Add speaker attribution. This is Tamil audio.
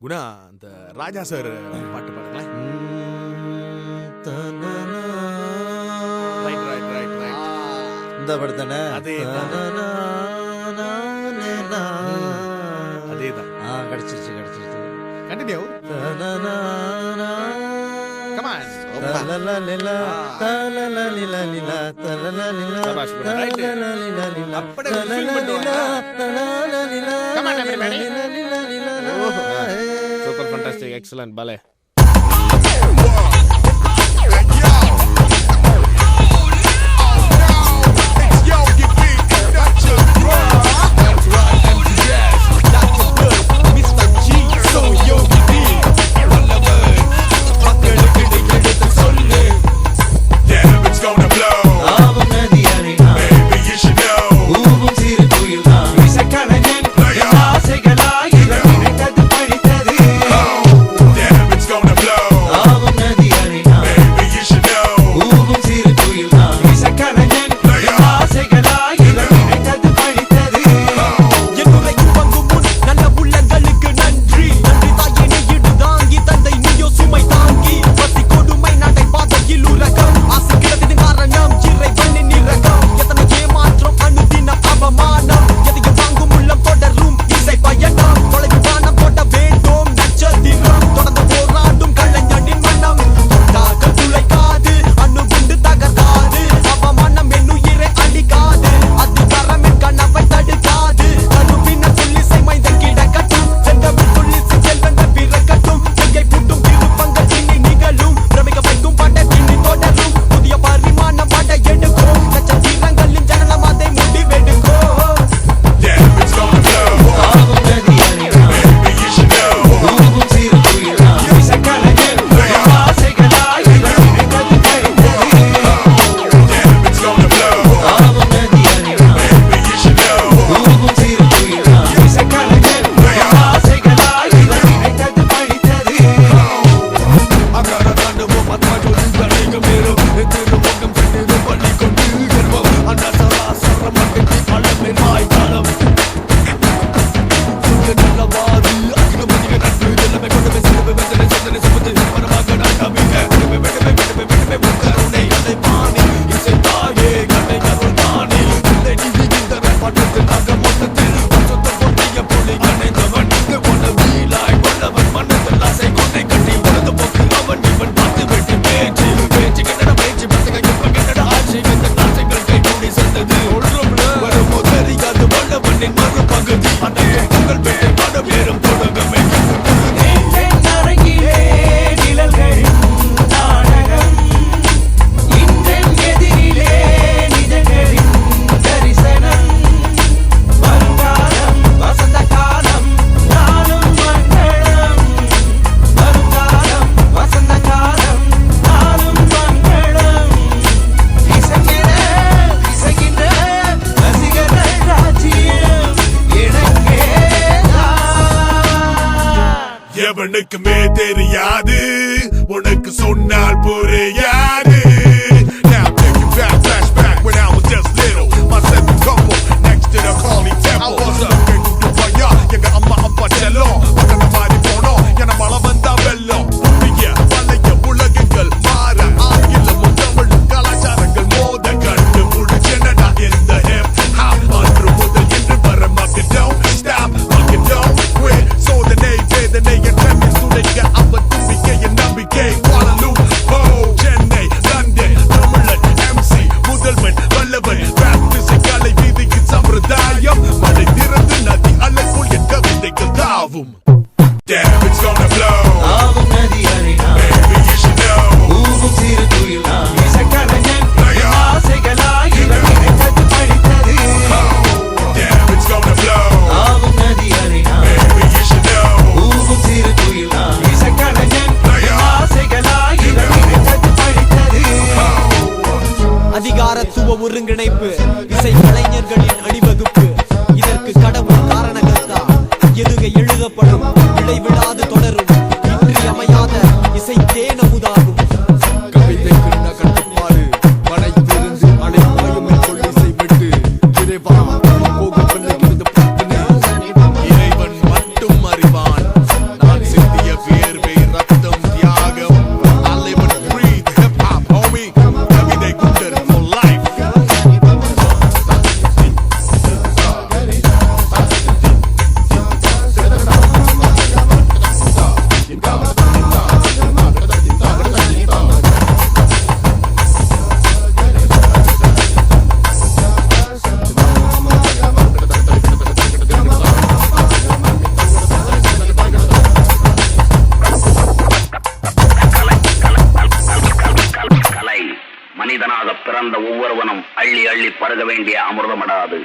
Speaker 1: குணா அந்த ராஜா சார் பாட்டு பாடுங்களேன்.
Speaker 2: இந்த படத்தானே
Speaker 1: அதேதான்.
Speaker 2: கிடைச்சிருச்சு
Speaker 1: continue.
Speaker 3: Super fantastic, excellent ballet.
Speaker 4: எவனுக்குமே தெரியாது, உனக்கு சொன்னால் புரியாது. Now take you back, flashback when I was just little. My second couple next to the Kali temple. I was looking to fire, எங்க அம்மா அப்பா செல்லம். பக்கத்து மாறி போனோம், என மழை வந்தா வெள்ளம். புதிய பழைய உலகங்கள் மாற, ஆங்கிலமும் தமிழும் கலாச்சாரங்கள் மோத கண்டு முடிச்சனடா இந்த hip hop. அன்று முதல் என்று வர மக்கள் don't stop, மக்கள் don't quit. சோதனை வேதனை என் கண்ணில் துடைக்க அவன் தும்பிக்கை என் நம்பிக்கை. Kuala Lumpur, சென்னை, லண்டன், தமிழன், MC, முதல்வன், வல்லவன், rap இசைக்கலை வீதியின் சம்பிரதாயம். மழை திறந்து நதி அலைக்குள் என் கவிதைகள் தாவும். Damn, it's gonna blow. Baby, you should know. Damn, it's gonna blow. Baby, you should know.
Speaker 5: அதிகாரத்துவ ஒருங்கிணைப்பு, இசை கலைஞர்களின் அணிவகுப்பு, இதற்கு கடவுள் காரணகர்த்தா. எதுகை எழுதப்படும், இடைவிடாது தொடரும், இன்றியமையாத
Speaker 6: மனிதனாக பிறந்த ஒவ்வொருவனும் அள்ளி அள்ளி பருக வேண்டிய அமிர்தமடாது.